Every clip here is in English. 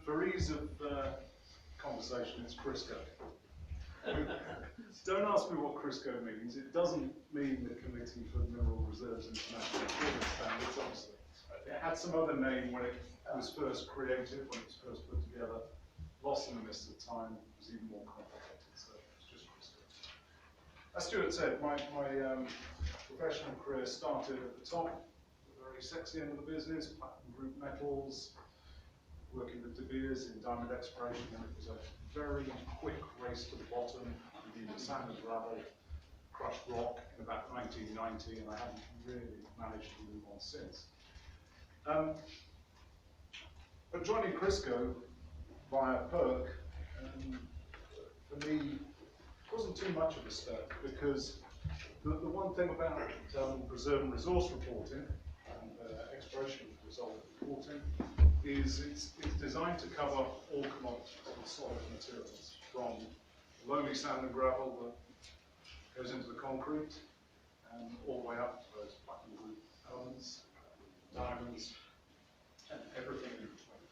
for ease of conversation, it's CRIRSCO. Don't ask me what CRIRSCO means. It doesn't mean the Committee for Mineral Reserves International Recording Standards, obviously. It had some other name when it was first created, when it was first put together. Lost in the midst of time, it was even more complicated, so it's just CRIRSCO. As Stuart said, my professional career started at the top, the very sexy end of the business, platinum group metals, working with De Beers in diamond exploration, and it was a very quick race to the bottom, in the sand and gravel, crushed rock in about 1990, and I haven't really managed to move on since. But joining CRIRSCO via PERC, for me, wasn't too much of a step, because the one thing about reserve and resource reporting and exploration result reporting is it's designed to cover all commodities and solid materials, from lowly sand and gravel that goes into the concrete, and all the way up to those platinum group elements, diamonds, and everything in between.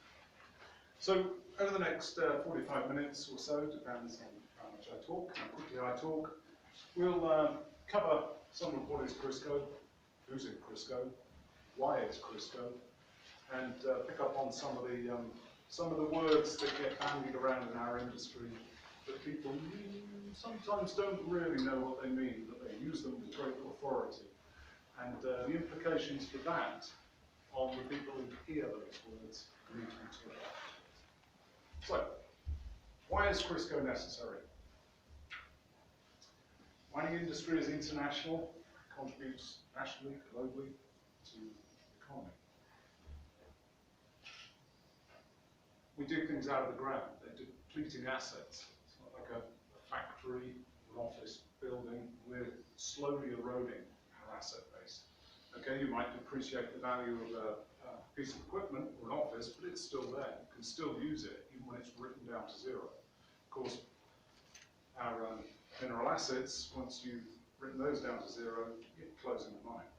So over the next 45 minutes or so, depends on how much I talk, how quickly I talk, we'll cover some of what is CRIRSCO, who's in CRIRSCO, why is CRIRSCO, and pick up on some of the words that get bandied around in our industry that people sometimes don't really know what they mean, but they use them with great authority, and the implications for that on the people who hear those words need to be talked about. So, why is CRIRSCO necessary? Mining industry is international, contributes nationally, globally to the economy. We dig things out of the ground. They're depleting assets. It's not like a factory or an office building. We're slowly eroding our asset base. Okay, you might depreciate the value of a piece of equipment or an office, but it's still there. You can still use it, even when it's written down to zero. Of course, our mineral assets, once you've written those down to zero, you're closing the mine.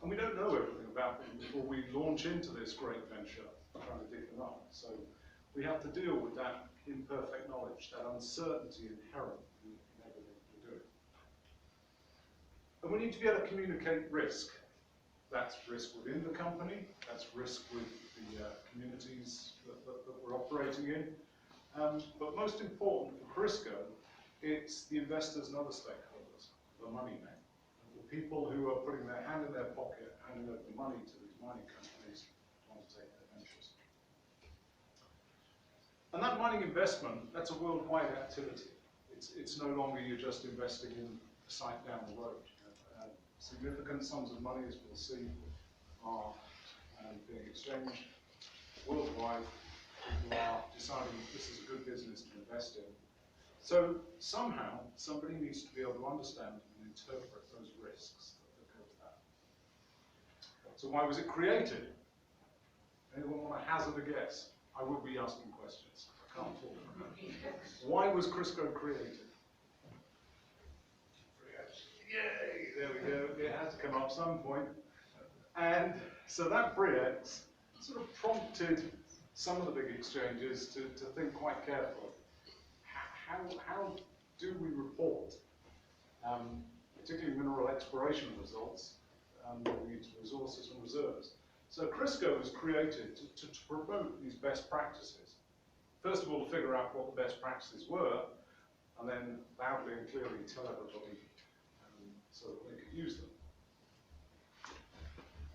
And we don't know everything about them before we launch into this great venture, trying to dig them up. So we have to deal with that imperfect knowledge, that uncertainty inherent in everything we're doing. And we need to be able to communicate risk. That's risk within the company, that's risk with the communities that we're operating in. But most important for CRIRSCO, it's the investors and other stakeholders, the money men, the people who are putting their hand in their pocket, handing over the money to these mining companies to undertake their ventures. And that mining investment, that's a worldwide activity. It's no longer you're just investing in a site down the road. Significant sums of money, as we'll see, are being exchanged worldwide. People are deciding this is a good business to invest in. So somehow, somebody needs to be able to understand and interpret those risks that go with that. So why was it created? Anyone want to hazard a guess? I will be asking questions. I can't talk. Why was CRIRSCO created? Yay, there we go. It had to come up at some point. And so that BRIEX sort of prompted some of the big exchanges to think quite carefully. How do we report, particularly mineral exploration results, moving into resources and reserves? So CRIRSCO was created to promote these best practices. First of all, to figure out what the best practices were, and then loudly and clearly tell everybody so that they could use them.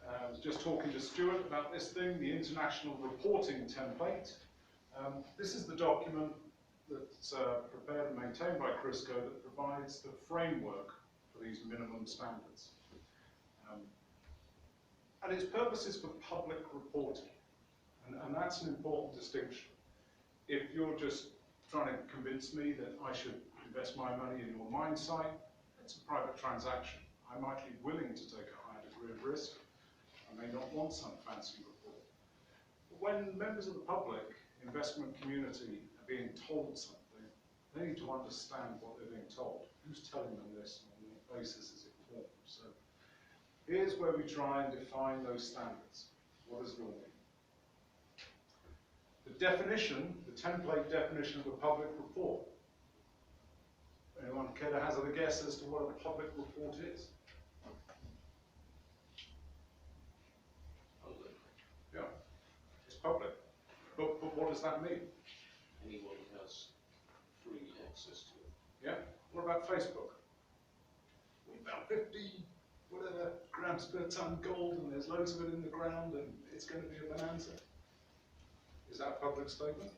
I was just talking to Stuart about this thing, the International Reporting Template. This is the document that's prepared and maintained by CRIRSCO that provides the framework for these minimum standards. And its purpose is for public reporting, and that's an important distinction. If you're just trying to convince me that I should invest my money in your mine site, it's a private transaction. I might be willing to take a higher degree of risk. I may not want some fancy report. But when members of the public, investment community, are being told something, they need to understand what they're being told. Who's telling them this, and on what basis is it formed? So here's where we try and define those standards. What does it all mean? The definition, the template definition of a public report. Anyone care to hazard a guess as to what a public report is? Public. Yeah, it's public. But what does that mean? Anyone has free access to it. Yeah. What about Facebook? We've about 50 whatever grams per ton gold, and there's loads of it in the ground, and it's going to be a bonanza. Is that a public statement?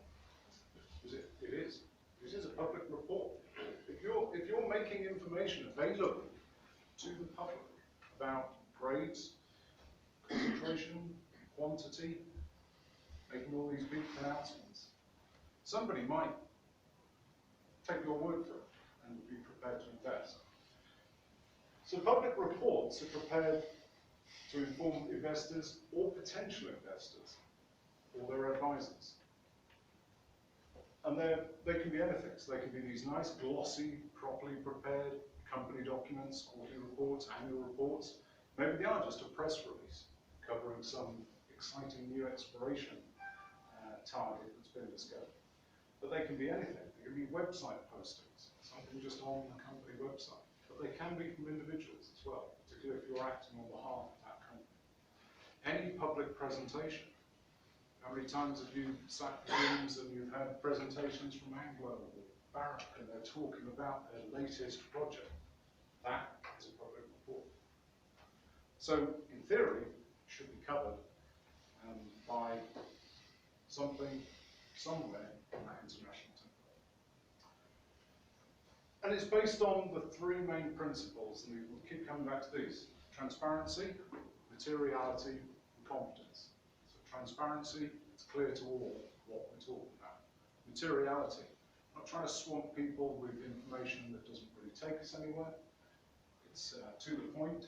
Is it? It is. This is a public report. If you're making information available to the public about grades, concentration, quantity, making all these big pronouncements, somebody might take your word for it and be prepared to invest. So public reports are prepared to inform investors or potential investors or their advisors. And they can be anything. So they can be these nice, glossy, properly prepared company documents, quarterly reports, annual reports. Maybe they are just a press release covering some exciting new exploration target that's been discovered. But they can be anything. They can be website postings, something just on the company website. But they can be from individuals as well, particularly if you're acting on behalf of that company. Any public presentation. How many times have you sat in rooms and you've had presentations from Anglo or Barrick and they're talking about their latest project? That is a public report. So, in theory, it should be covered by something, somewhere in that international template. And it's based on the three main principles, and we'll keep coming back to these: transparency, materiality, and competence. Transparency, it's clear to all what we're talking about. Materiality, not trying to swamp people with information that doesn't really take us anywhere. It's to the point,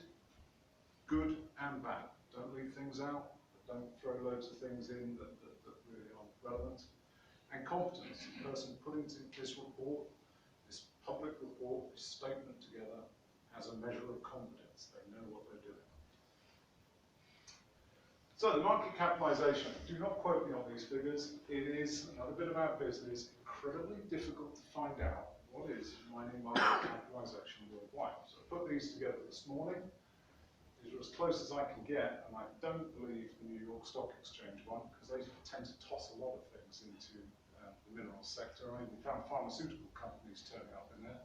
good and bad. Don't leave things out, but don't throw loads of things in that really aren't relevant. And competence, the person putting this report, this public report, this statement together, has a measure of competence. They know what they're doing. So the market capitalisation, do not quote me on these figures. It is, another bit of our business, incredibly difficult to find out what is mining market capitalisation worldwide. So I put these together this morning. These are as close as I can get, and I don't believe the New York Stock Exchange one, because they tend to toss a lot of things into the minerals sector. I even found pharmaceutical companies turning up in there,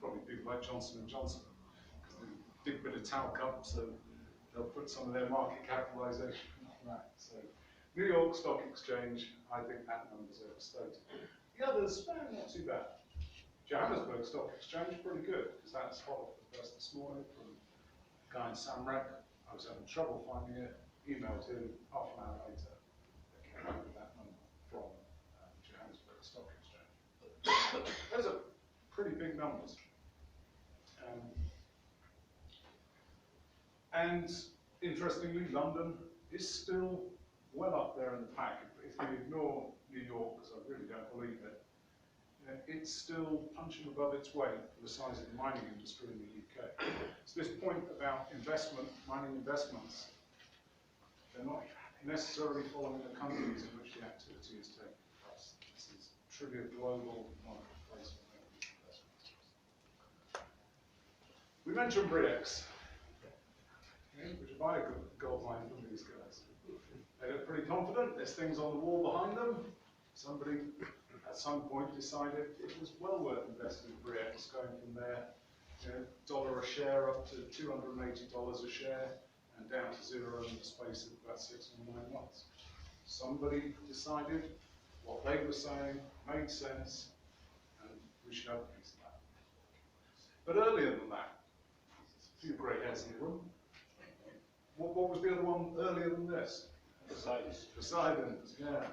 probably people like Johnson & Johnson, because they dig a bit of talc up, so they'll put some of their market capitalisation on that. So, New York Stock Exchange, I think that number's overstated. The others, not too bad. Johannesburg Stock Exchange, pretty good, because that's hot off the press this morning from a guy in Samrec. I was having trouble finding it, emailed him half an hour later. They came up with that number from Johannesburg Stock Exchange. Those are pretty big numbers. And interestingly, London is still well up there in the pack. If you ignore New York, because I really don't believe it, it's still punching above its weight for the size of the mining industry in the UK. So this point about investment, mining investments, they're not necessarily following the countries in which the activity is taking place. This is truly a global marketplace for making investments. We mentioned BRICS. Would you buy a gold mine from these guys? They look pretty confident. There's things on the wall behind them. Somebody at some point decided it was well worth investing in BRICS, going from there, $1 a share up to $280 a share, and down to zero in the space of about 6 or 9 months. Somebody decided what they were saying made sense, and we should have a piece of that. But earlier than that, a few grey hairs in the room. What was the other one earlier than this? Poseidon, yeah.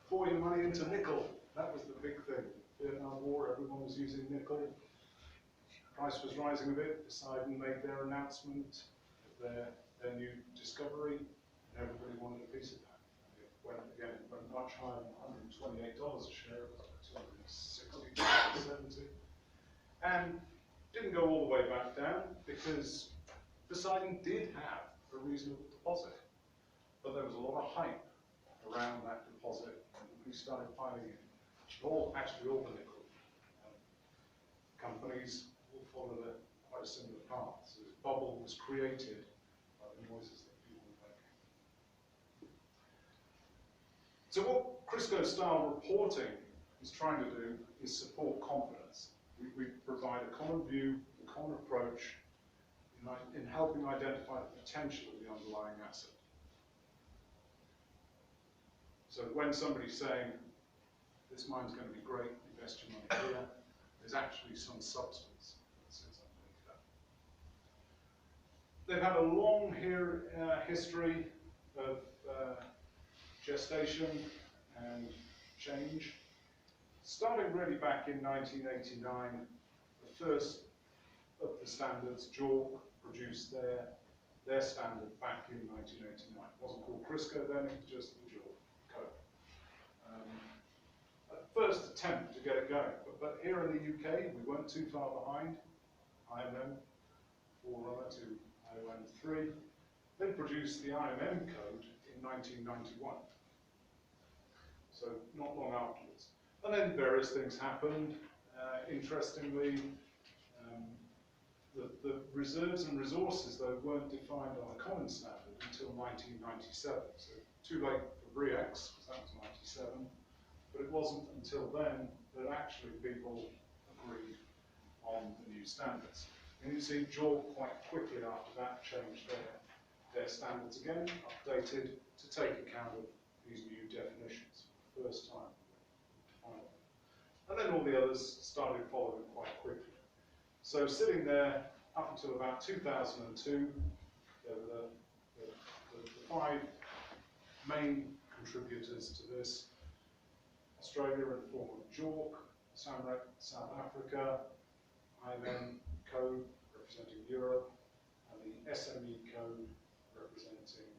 Pour your money into nickel. That was the big thing. Vietnam War, everyone was using nickel. Price was rising a bit. Poseidon made their announcement of their new discovery, and everybody wanted a piece of that. It went much higher than $128 a share, it was like 260, 270. And didn't go all the way back down, because Poseidon did have a reasonable deposit, but there was a lot of hype around that deposit we started piling in. All the nickel companies all followed quite a similar path. So this bubble was created by the noises that people were making. So what CRIRSCO style reporting is trying to do is support confidence. We provide a common view, a common approach in helping identify the potential of the underlying asset. So when somebody's saying, this mine's going to be great, invest your money here, there's actually some substance that sits underneath that. They've had a long history of gestation and change. Starting really back in 1989, the first of the standards, JORC, produced their standard back in 1989. It wasn't called CRIRSCO then, it was just the JORC code. First attempt to get it going, but here in the UK, we weren't too far behind. IMM, forerunner to IOM 3. They produced the IMM code in 1991, so not long afterwards. And then various things happened. Interestingly, the reserves and resources, though, weren't defined on a common standard until 1997. So too late for BRIEX, because that was 97. But it wasn't until then that actually people agreed on the new standards. And you see JORC quite quickly after that changed their standards again, updated to take account of these new definitions for the first time. And then all the others started following quite quickly. So sitting there up until about 2002, there were the 5 main contributors to this. Australia in the form of JORC, SAMREC, South Africa, IMM code representing Europe, and the SME code representing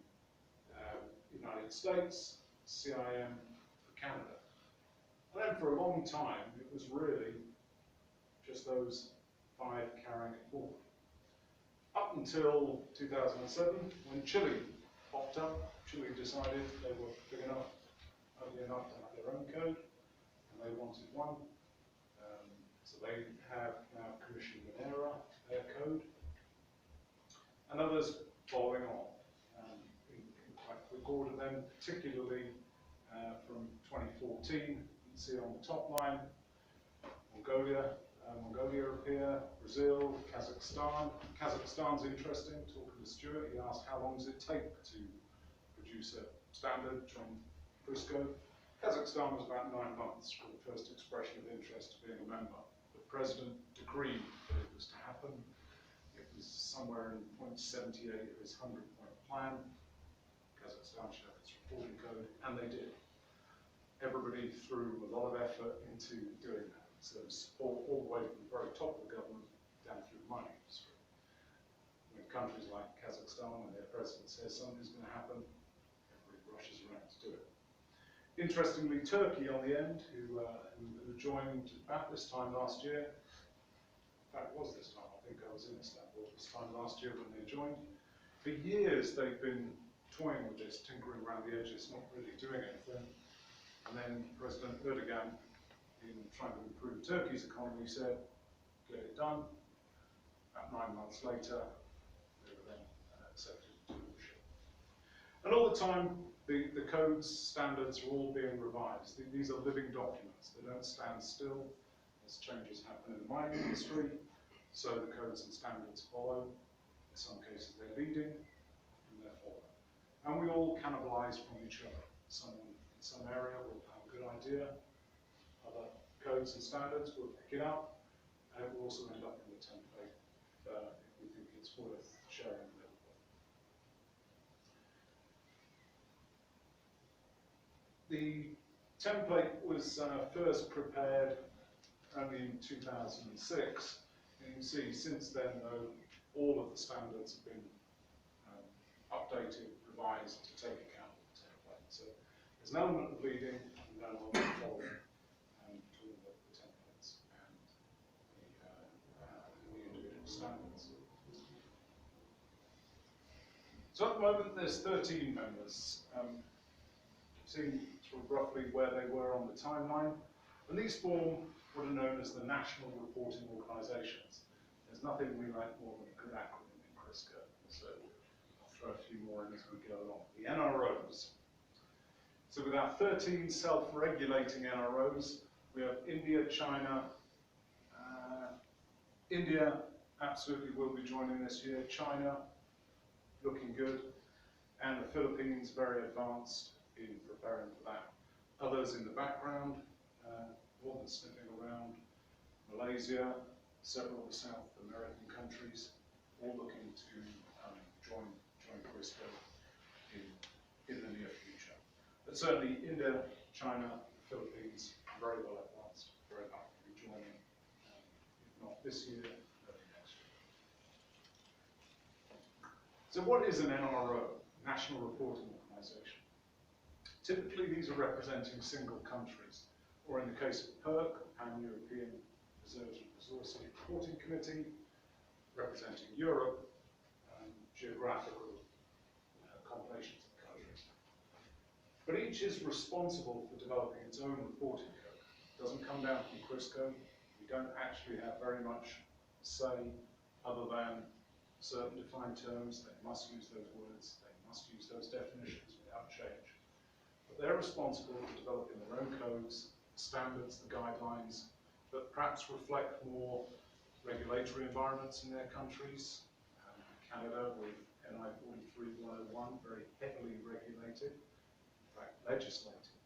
United States, CIM for Canada. And then for a long time, it was really just those 5 carrying it forward. Up until 2007, when Chile popped up, Chile decided they were big enough, ugly enough to have their own code, and they wanted one. So they have now commissioned Minera, their code, and others following on in quite quick order then, particularly from 2014. You can see on the top line, Mongolia appear, Brazil, Kazakhstan. Kazakhstan's interesting. Talking to Stuart, he asked how long does it take to produce a standard from CRIRSCO. Kazakhstan was about 9 months for the first expression of interest to being a member. The president decreed that it was to happen. It was somewhere in 0.78 of his 100-point plan. Kazakhstan should have its reporting code, and they did. Everybody threw a lot of effort into doing that. So support all the way from the very top of the government down through the mining industry. When countries like Kazakhstan, when their president says something's going to happen, everybody rushes around to do it. Interestingly, Turkey on the end, who joined about this time last year. In fact, it was this time. I think I was in Istanbul this time last year when they joined. For years, they've been toying with this, tinkering around the edges, not really doing anything. And then President Erdogan, in trying to improve Turkey's economy, said, get it done. About 9 months later, they were then accepted to leadership. And all the time, the codes, standards are all being revised. These are living documents. They don't stand still as changes happen in the mining industry. So the codes and standards follow. In some cases, they're leading, and they're following. And we all cannibalize from each other. Someone in some area will have a good idea. Other codes and standards will pick it up, and it will also end up in the template if we think it's worth sharing with everybody. The template was first prepared only in 2006, and you can see since then, though, all of the standards have been updated, revised to take account of the template. So there's an element of leading and an element of following between the templates and the individual standards. So at the moment there's 13 members. You've seen sort of roughly where they were on the timeline. And these form what are known as the National Reporting Organisations. There's nothing we like more than a good acronym in CRIRSCO, so I'll throw a few more in as we go along. The NROs. So with our 13 self-regulating NROs, we have India, China, India absolutely will be joining this year, China looking good, and the Philippines very advanced in preparing for that. Others in the background, more than sniffing around, Malaysia, several of the South American countries, all looking to join CRIRSCO in the near future. But certainly India, China, Philippines, very well advanced, very likely to be joining, if not this year, early next year. So what is an NRO, National Reporting Organisation? Typically these are representing single countries, or in the case of PERC, Pan-European Reserves and Resources Reporting Committee, representing Europe, geographical combinations of countries. But each is responsible for developing its own reporting code. It doesn't come down from CRIRSCO. We don't actually have very much say other than certain defined terms. They must use those words, they must use those definitions without change. But they're responsible for developing their own codes, the standards, the guidelines, that perhaps reflect more regulatory environments in their countries. Canada with NI 43101, very heavily regulated, in fact legislated.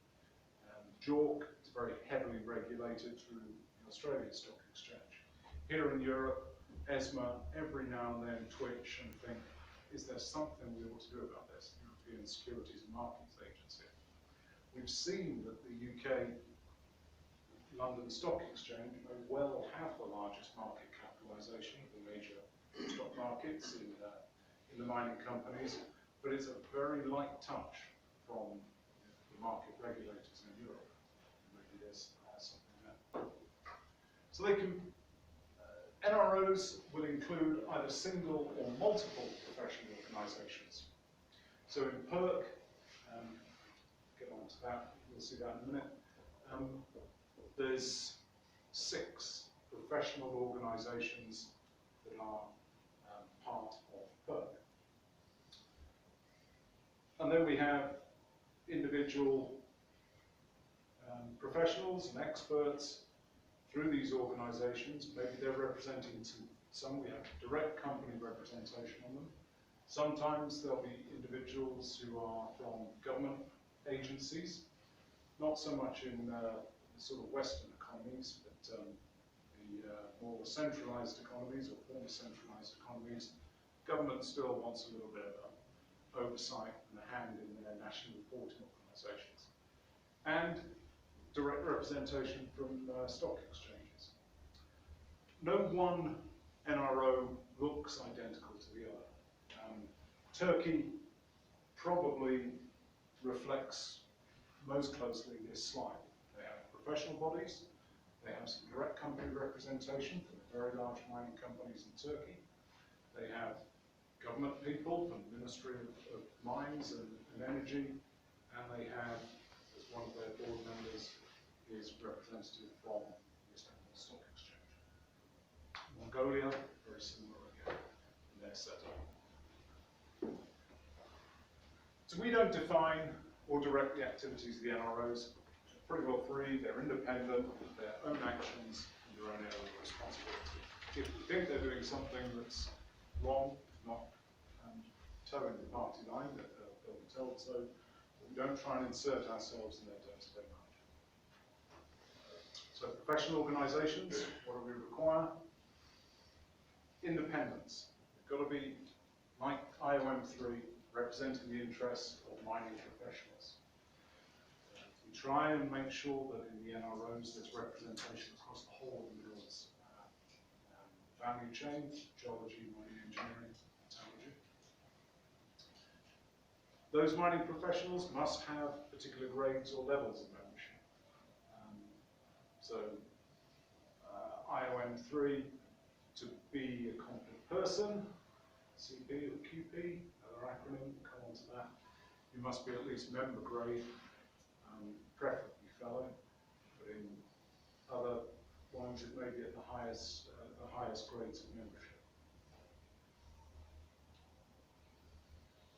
JORC is very heavily regulated through the Australian Stock Exchange. Here in Europe, ESMA every now and then twitch and think, is there something we ought to do about this? European Securities and Markets Agency. We've seen that the UK London Stock Exchange may well have the largest market capitalisation of the major stock markets in the mining companies, but it's a very light touch from the market regulators in Europe. Maybe there's something there. So they can, NROs will include either single or multiple professional organisations. So in PERC, get on to that, we'll see that in a minute, there's 6 professional organisations that are part of PERC. And then we have individual professionals and experts through these organisations. Maybe they're representing some, we have direct company representation on them. Sometimes there'll be individuals who are from government agencies, not so much in the sort of Western economies, but the more centralised economies or former centralised economies. Government still wants a little bit of oversight and a hand in their national reporting organisations. And direct representation from stock exchanges. No one NRO looks identical to the other. Turkey probably reflects most closely this slide. They have professional bodies, they have some direct company representation from the very large mining companies in Turkey. They have government people from the Ministry of Mines and Energy, and they have, as one of their board members, is representative from the Istanbul Stock Exchange. Mongolia, very similar again in their setup. So we don't define or direct the activities of the NROs. They're pretty well free, they're independent, their own actions and their own area of responsibility. If we think they're doing something that's wrong, not towing the party line, that they'll be told so, but we don't try and insert ourselves in their day-to-day life. So professional organisations, what do we require? Independence. They've got to be, like IOM3, representing the interests of mining professionals. We try and make sure that in the NROs there's representation across the whole of the minerals value chain, geology, mining engineering, metallurgy. Those mining professionals must have particular grades or levels of membership. So IOM3, to be a competent person, CP or QP, another acronym, we'll come on to that. You must be at least member grade. preferably fellow, but in other ones it may be at the highest grades of membership.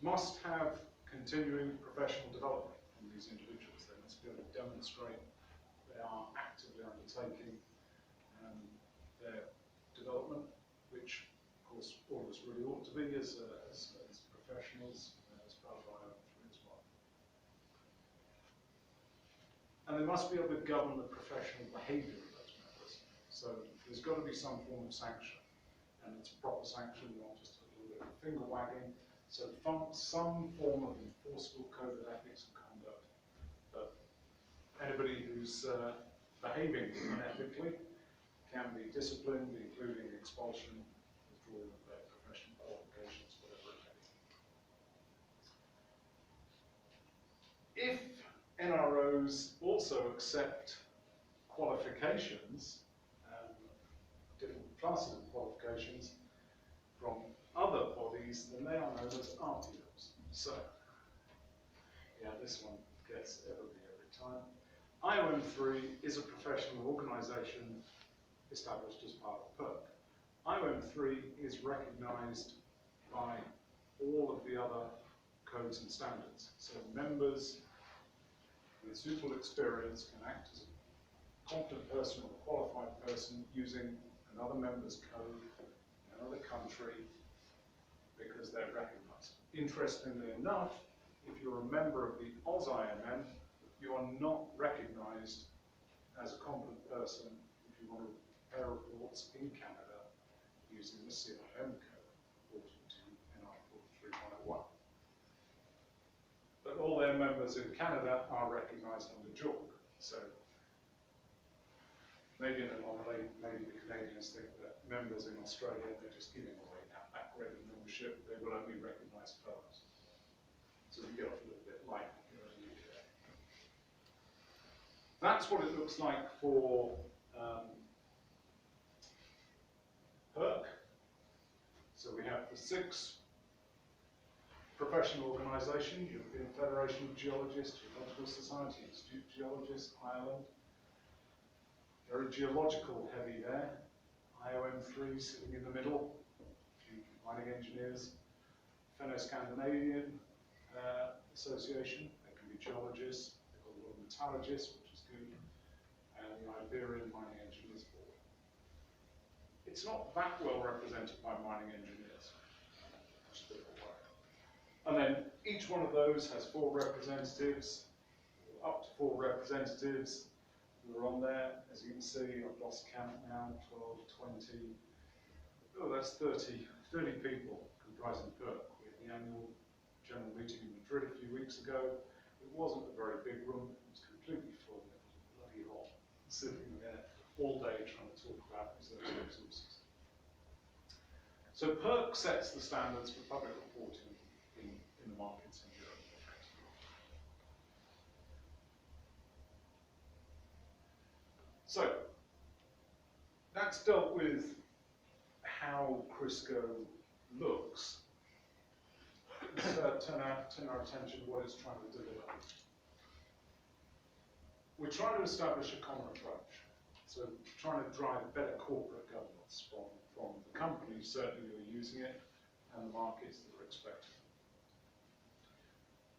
Must have continuing professional development from these individuals. They must be able to demonstrate they are actively undertaking their development, which of course all of us really ought to be as professionals, as part of our own as well. And they must be able to govern the professional behaviour of those members. So there's got to be some form of sanction, and it's proper sanction, not just a little bit of finger wagging. So some form of enforceable code of ethics and conduct. But anybody who's behaving unethically can be disciplined, including expulsion, withdrawal of their professional qualifications, whatever it may be. If NROs also accept qualifications, different classes of qualifications from other bodies, then they are known as RTOs. So, yeah, this one gets everybody every time. IOM3 is a professional organisation established as part of PERC. IOM3 is recognised by all of the other codes and standards. So members with suitable experience can act as a competent person or a qualified person using another member's code in another country because they're recognised. Interestingly enough, if you're a member of the AusIMM, you are not recognised as a competent person if you want to prepare reports in Canada using the CRIRSCO code, according to NI 43101. But all their members in Canada are recognised under JORC. So maybe an anomaly, maybe the Canadians think that members in Australia, they're just giving away that grade of membership, they will only recognise fellows. So we get off a little bit light here in the UK. That's what it looks like for PERC. So we have the 6 professional organisations: European Federation of Geologists, Geological Society, Institute of Geologists, Ireland. Very geological heavy there. IOM3 sitting in the middle, a few mining engineers. Fenno-Scandinavian Association, they can be geologists, they've got a lot of metallurgists, which is good, and the Iberian Mining Engineers Board. It's not that well represented by mining engineers, which is a bit of a worry. And then each one of those has 4 representatives, up to 4 representatives who are on there. As you can see, I've lost count now, 12, 20, oh, that's 30 people comprising PERC. We had the annual general meeting in Madrid a few weeks ago. It wasn't a very big room, it was completely full, it was bloody hot, sitting there all day trying to talk about reserves and resources. So PERC sets the standards for public reporting in the markets in Europe. So, that's dealt with how CRIRSCO looks. Let's turn our attention to what it's trying to deliver. We're trying to establish a common approach. So trying to drive better corporate governance from the companies certainly who are using it and the markets that are expecting it.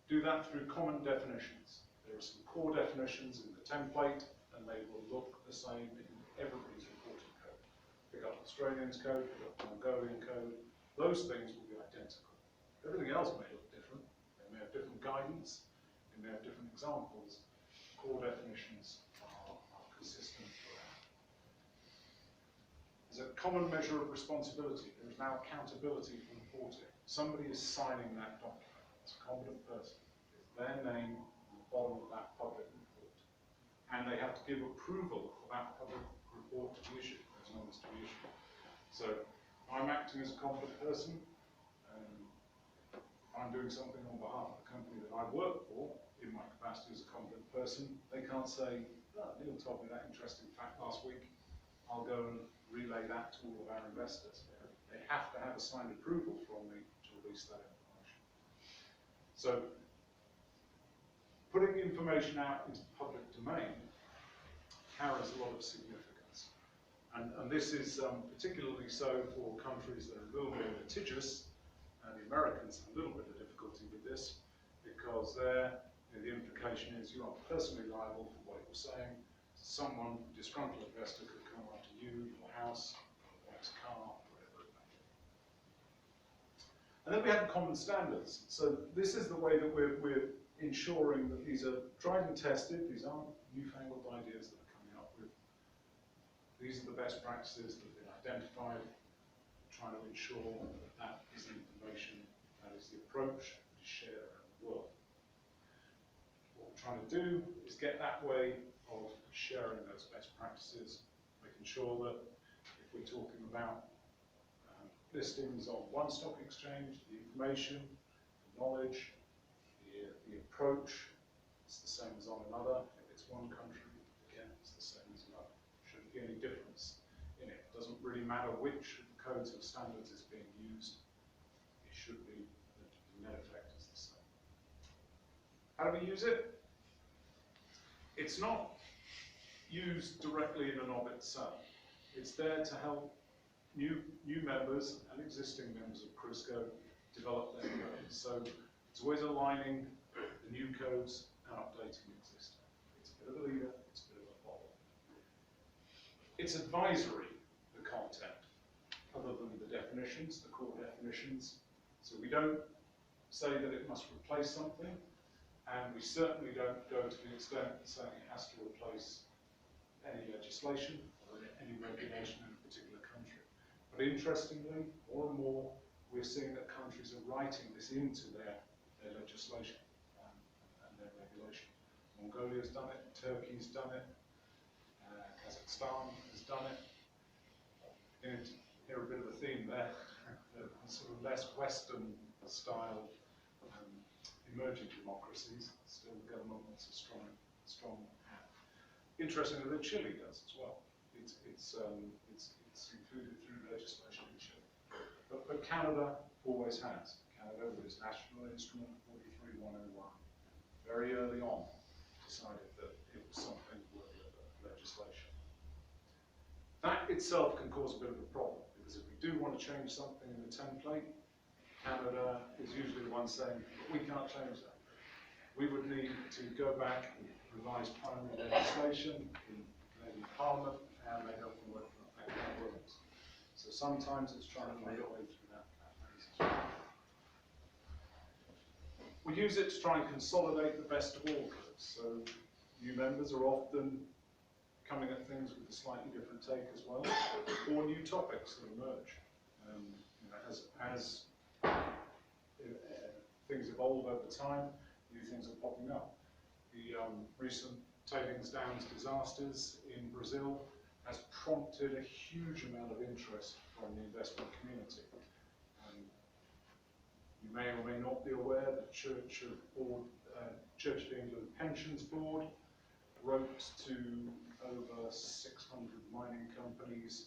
Do that through common definitions. There are some core definitions in the template and they will look the same in everybody's reporting code. Pick up Australian's code, pick up Mongolian code, those things will be identical. Everything else may look different. They may have different guidance, they may have different examples. Core definitions are consistent throughout. There's a common measure of responsibility. There is now accountability for reporting. Somebody is signing that document. It's a competent person. It's their name on the bottom of that public report. And they have to give approval for that public report to be issued, as long as to be issued. So I'm acting as a competent person. I'm doing something on behalf of the company that I work for, in my capacity as a competent person. They can't say, oh, Neil told me that interesting fact last week, I'll go and relay that to all of our investors. They have to have a signed approval from me to release that information. So putting information out into the public domain carries a lot of significance. And this is particularly so for countries that are a little bit litigious, and the Americans have a little bit of difficulty with this, because there, the implication is you are personally liable for what you're saying. Someone, a disgruntled investor, could come after you, your house, your wife's car, whatever it may be. And then we have common standards. So this is the way that we're ensuring that these are tried and tested. These aren't newfangled ideas that are coming up with. These are the best practices that have been identified, trying to ensure that that is the information, that is the approach that is shared around the world. What we're trying to do is get that way of sharing those best practices, making sure that if we're talking about listings on one stock exchange, the information, the knowledge, the approach is the same as on another. If it's one country, again, it's the same as another. Shouldn't be any difference in it. It doesn't really matter which codes or standards is being used. It should be, the net effect is the same. How do we use it? It's not used directly in and of itself. It's there to help new members and existing members of CRIRSCO develop their codes. So it's always aligning the new codes and updating existing. It's a bit of a leader, it's a bit of a follower. It's advisory, the content, other than the definitions, the core definitions. So we don't say that it must replace something, and we certainly don't go to the extent of saying it has to replace any legislation or any regulation in a particular country. But interestingly, more and more, we're seeing that countries are writing this into their legislation and their regulation. Mongolia's done it, Turkey's done it, Kazakhstan has done it. You hear a bit of a theme there, the sort of less Western style emerging democracies, still the government wants a strong hand. Interestingly, that Chile does as well. It's included through legislation in Chile. But Canada always has. Canada, with its national instrument 43101, very early on decided that it was something worthy of legislation. That itself can cause a bit of a problem, because if we do want to change something in the template, Canada is usually the one saying, we can't change that. We would need to go back and revise primary legislation in Canadian Parliament, and they don't work for that works. So sometimes it's trying to find a way through that phase as well. We use it to try and consolidate the best of all codes. So new members are often coming at things with a slightly different take as well, or new topics that emerge. As things evolve over time, new things are popping up. The recent tailings dams disasters in Brazil has prompted a huge amount of interest from the investment community. You may or may not be aware that Church of England Pensions Board wrote to over 600 mining companies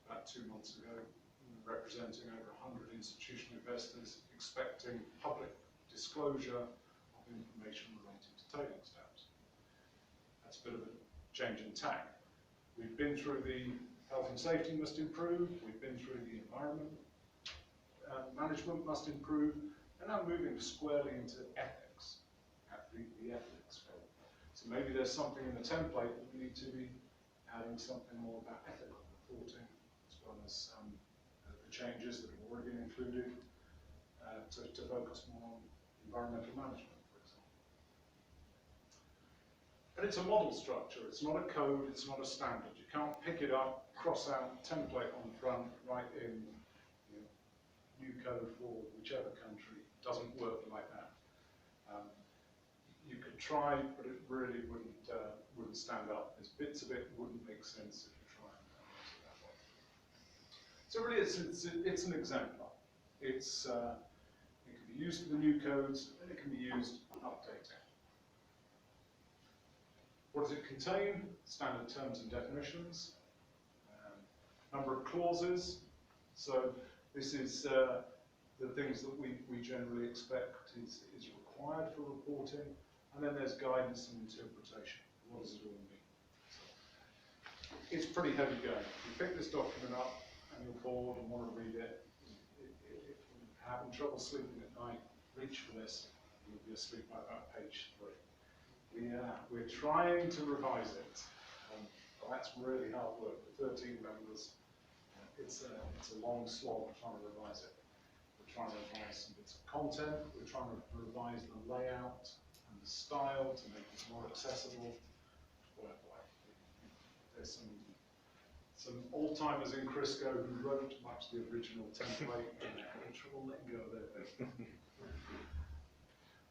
about 2 months ago, representing over 100 institutional investors, expecting public disclosure of information related to tailings dams. That's a bit of a change in tack. We've been through the health and safety must improve, we've been through the environment, management must improve, and now moving squarely into ethics, at the ethics field. So maybe there's something in the template that we need to be adding something more about ethical reporting, as well as the changes that have already been included to focus more on environmental management, for example. And it's a model structure, it's not a code, it's not a standard. You can't pick it up, cross out template on the front, write in new code for whichever country. It doesn't work like that. You could try, but it really wouldn't stand up. There's bits of it wouldn't make sense if you try and use it that way. So really, it's an exemplar. It can be used for the new codes, and it can be used updating. What does it contain? Standard terms and definitions. Number of clauses. So this is the things that we generally expect is required for reporting. and then there's guidance and interpretation. What does it all mean? So, it's pretty heavy going. If you pick this document up and you're bored and want to read it, if you're having trouble sleeping at night, reach for this. You'll be asleep by about page 3. We're trying to revise it. That's really hard work for 13 members. It's a long slog trying to revise it. We're trying to revise some bits of content. We're trying to revise the layout and the style to make it more accessible. There's some old-timers in CRIRSCO who wrote much the original template and they're having trouble letting go of it.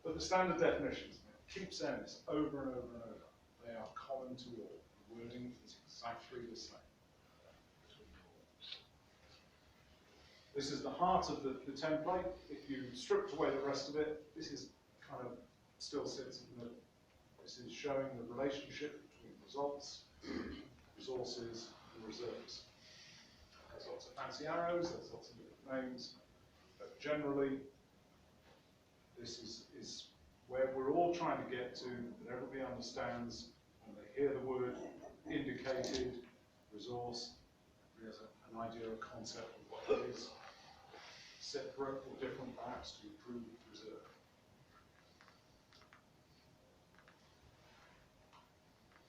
But the standard definitions, keep saying this over and over and over. They are common to all. The wording is exactly the same. This is the heart of the template. If you stripped away the rest of it, this is kind of still sits in the middle. This is showing the relationship between results, resources, and reserves. There's lots of fancy arrows, there's lots of different names, but generally, this is where we're all trying to get to, that everybody understands when they hear the word indicated, resource, there's an idea, a concept of what it is, separate or different perhaps to improve reserve.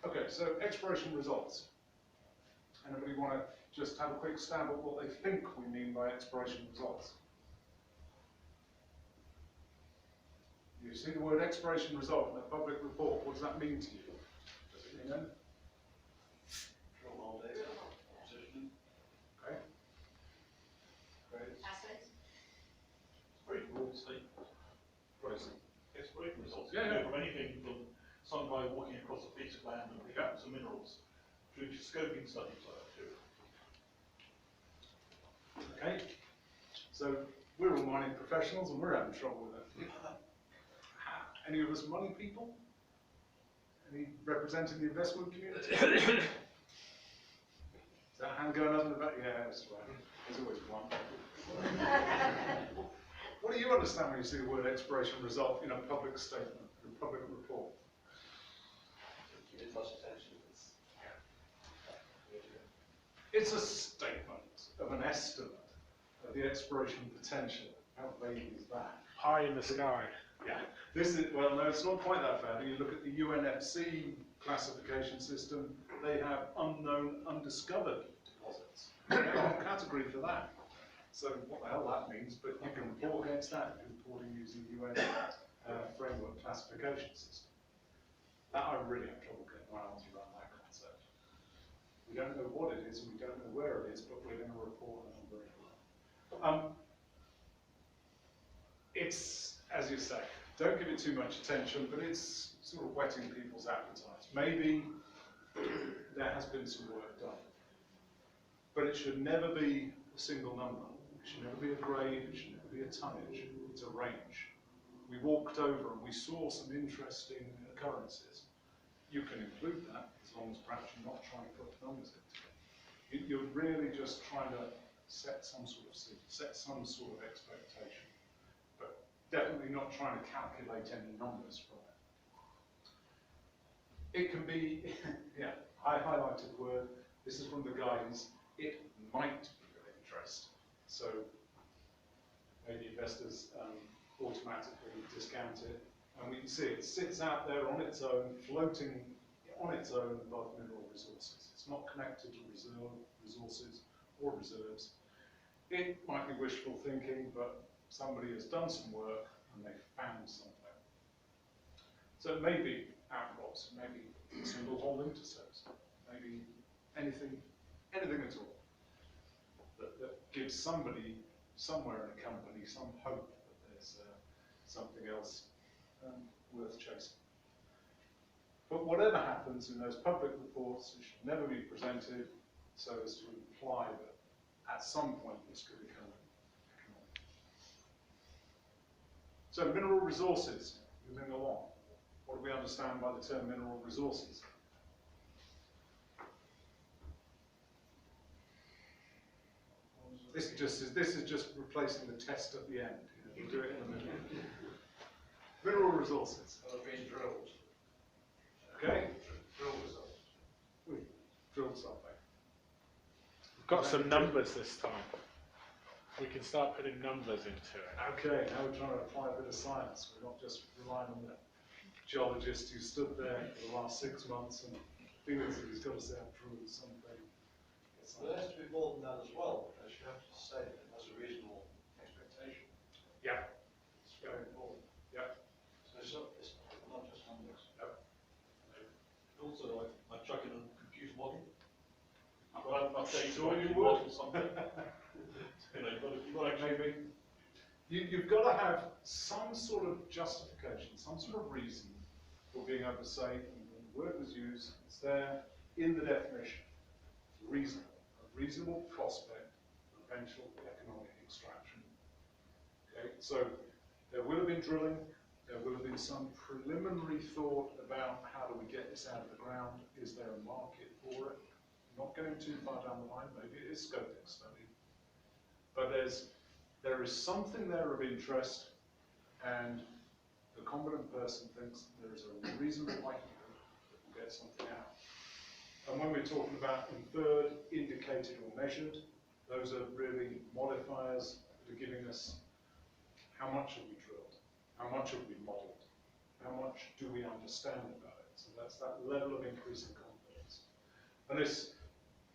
Okay, so exploration results. Anybody want to just have a quick stab at what they think we mean by exploration results? You see the word exploration result in a public report, what does that mean to you? Does it mean anything? Okay. Assets? Very broad statement. Right. Exploration results. Yeah, yeah. From anything from some guy walking across a piece of land and picking up some minerals, through to scoping studies like that too. Okay. So we're all mining professionals and we're having trouble with it. Any of us money people? Any representing the investment community? Is that hand going up in the back? Yeah, that's right. There's always one. What do you understand when you see the word exploration result in a public statement, in a public report? Give it much attention. It's a statement of an estimate of the exploration potential. How vague is that? Pie in the sky. Yeah. This is, well, no, it's not quite that bad. You look at the UNFC classification system, they have unknown, undiscovered deposits. They have a whole category for that. So what the hell that means, but you can report against that if you're reporting using the UN framework classification system. That I really have trouble getting my arms around that concept. We don't know what it is and we don't know where it is, but we're going to report a number anyway. It's, as you say, don't give it too much attention, but it's sort of whetting people's appetites. Maybe there has been some work done, but it should never be a single number. It should never be a grade, it should never be a tonnage, it's a range. We walked over and we saw some interesting occurrences. You can include that, as long as perhaps you're not trying to put numbers into it. You're really just trying to set some sort of seed, set some sort of expectation. Definitely not trying to calculate any numbers from it. It can be, yeah, I highlighted the word, this is from the guidance, it might be of interest. So maybe investors automatically discount it. And we can see it sits out there on its own, floating on its own above mineral resources. It's not connected to resources or reserves. It might be wishful thinking, but somebody has done some work and they've found something. So it may be outcrops, it may be single hole intercepts, maybe anything at all that gives somebody somewhere in a company some hope that there's something else worth chasing. But whatever happens in those public reports, it should never be presented so as to imply that at some point this could become economic. So mineral resources, moving along. What do we understand by the term mineral resources? This is just replacing the test at the end. We'll do it in a minute. Mineral resources. That have been drilled. Okay. Drill results. We drilled something. We've got some numbers this time. We can start putting numbers into it. Okay, now we're trying to apply a bit of science. We're not just relying on the geologist who stood there for the last 6 months and feels that he's got to say I've drilled something. But there has to be more than that as well, because you have to say that it has a reasonable expectation. Yeah. It's very important. Yeah. So it's not just numbers. Also, I chuck in a confused model. I've changed Sure you my would. model something. You know, you've got to Maybe. You've got to have some sort of justification, some sort of reason for being able to say, and the word was used, it's there in the definition, reasonable, a reasonable prospect of eventual economic extraction. Okay, so there will have been drilling, there will have been some preliminary thought about how do we get this out of the ground, is there a market for it? Not going too far down the line, maybe it is scoping study. But there is something there of interest, and the competent person thinks there is a reasonable likelihood that we'll get something out. And when we're talking about inferred, indicated, or measured, those are really modifiers that are giving us how much have we drilled, how much have we modelled, how much do we understand about it. So that's that level of increasing confidence. And this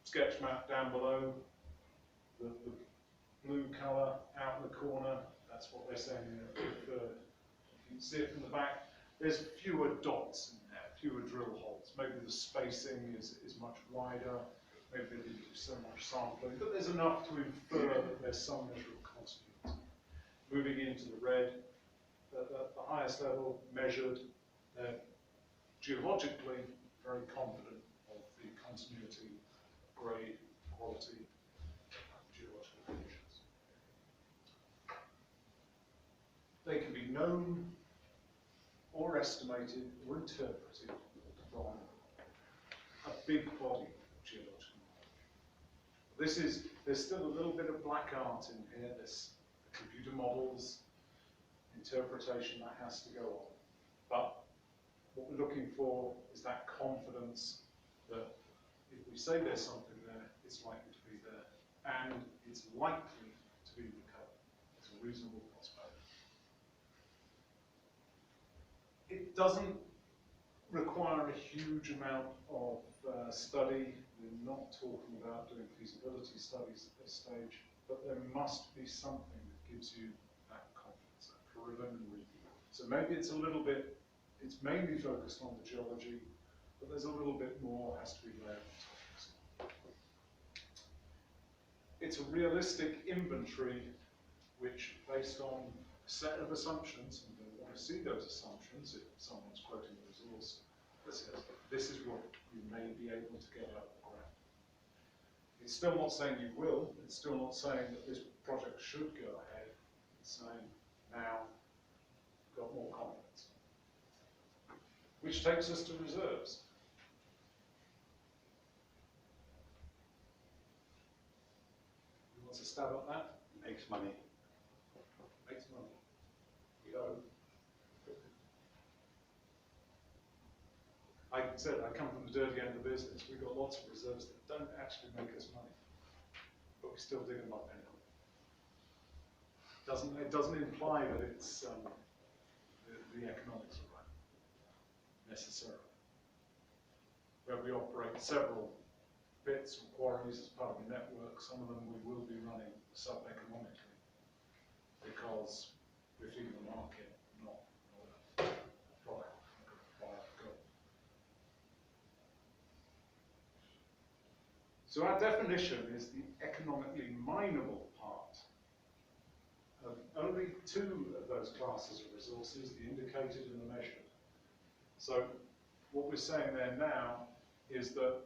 sketch map down below, the blue colour out in the corner, that's what they're saying in inferred. You can see it from the back, there's fewer dots in there, fewer drill holes. Maybe the spacing is much wider, maybe they didn't do so much sampling, but there's enough to infer that there's some measure of continuity. Moving into the red, at the highest level, measured, they're geologically very confident of the continuity, grade, quality, geological conditions. They can be known or estimated or interpreted from a big body of geological knowledge. There's still a little bit of black art in here, there's computer models, interpretation that has to go on. But what we're looking for is that confidence that if we say there's something there, it's likely to be there, and it's likely to be recovered. It's a reasonable prospect. It doesn't require a huge amount of study. We're not talking about doing feasibility studies at this stage, but there must be something that gives you that confidence, that preliminary. So maybe it's a little bit, it's mainly focused on the geology, but there's a little bit more has to be layered on top. It's a realistic inventory which, based on a set of assumptions, and we want to see those assumptions if someone's quoting the resource, this is what you may be able to get out of the ground. It's still not saying you will, it's still not saying that this project should go ahead, it's saying now you've got more confidence. Which takes us to reserves. Who wants to stab at that? Makes money. Makes money. We hope. Like I said, I come from the dirty end of the business. We've got lots of reserves that don't actually make us money, but we still dig them up anyway. It doesn't imply that it's the economics are right, necessarily. Where we operate several pits or quarries as part of a network, some of them we will be running sub-economically because we're feeding the market, not a product by gold. So our definition is the economically mineable part of only two of those classes of resources, the indicated and the measured. So what we're saying there now is that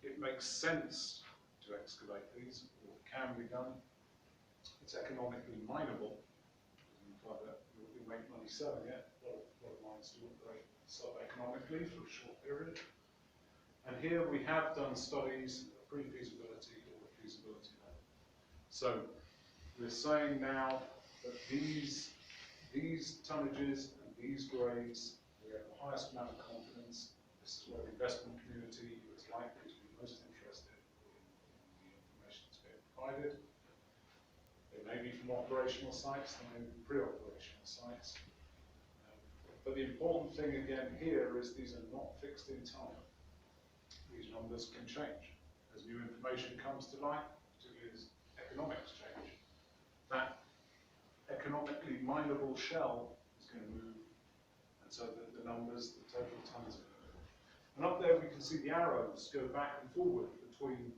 it makes sense to excavate these, or it can be done. It's economically mineable, doesn't imply that you'll make money selling it. A lot of mines do operate sub-economically for a short period. And here we have done studies at pre-feasibility or feasibility level. So we're saying now that these tonnages and these grades, we have the highest amount of confidence. This is where the investment community is likely to be most interested in the information that's being provided. They may be from operational sites, they may be pre-operational sites. But the important thing again here is these are not fixed in time. These numbers can change. As new information comes to light, particularly as economics change, that economically mineable shell is going to move, and so the numbers, the total tons are going to move. And up there we can see the arrows go back and forward between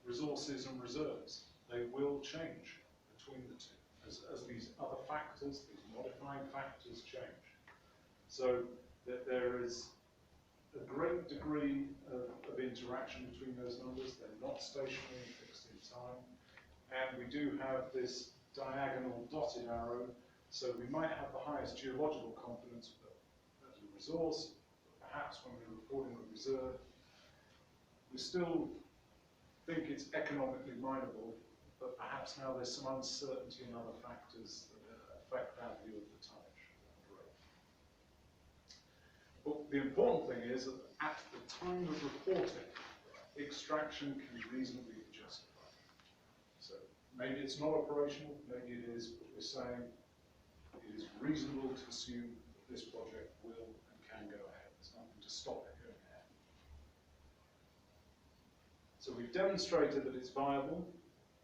resources and reserves. They will change between the two as these other factors, these modifying factors change. So that there is a great degree of interaction between those numbers. They're not stationary and fixed in time. And we do have this diagonal dotted arrow, so we might have the highest geological confidence as a resource, but perhaps when we're reporting a reserve, we still think it's economically mineable, but perhaps now there's some uncertainty in other factors that affect our view of the tonnage. But the important thing is that at the time of reporting, extraction can reasonably be justified. So maybe it's not operational, maybe it is, but we're saying it is reasonable to assume that this project will and can go ahead. There's nothing to stop it going ahead. So we've demonstrated that it's viable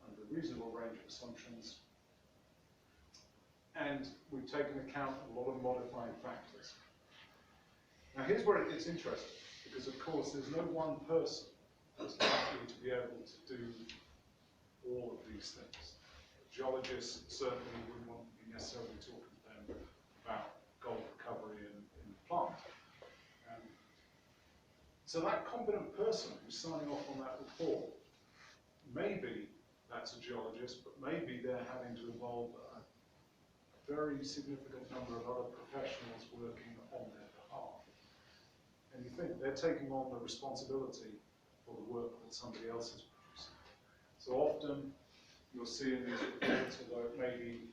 under a reasonable range of assumptions, and we've taken account of a lot of modifying factors. Now here's where it gets interesting, because of course there's no one person that's likely to be able to do all of these things. Geologists certainly wouldn't want to be necessarily talking to them about gold recovery in the plant. So that competent person who's signing off on that report, maybe that's a geologist, but maybe they're having to involve a very significant number of other professionals working on their behalf. And you think they're taking on the responsibility for the work that somebody else is producing. So often you'll see in these reports, although it may be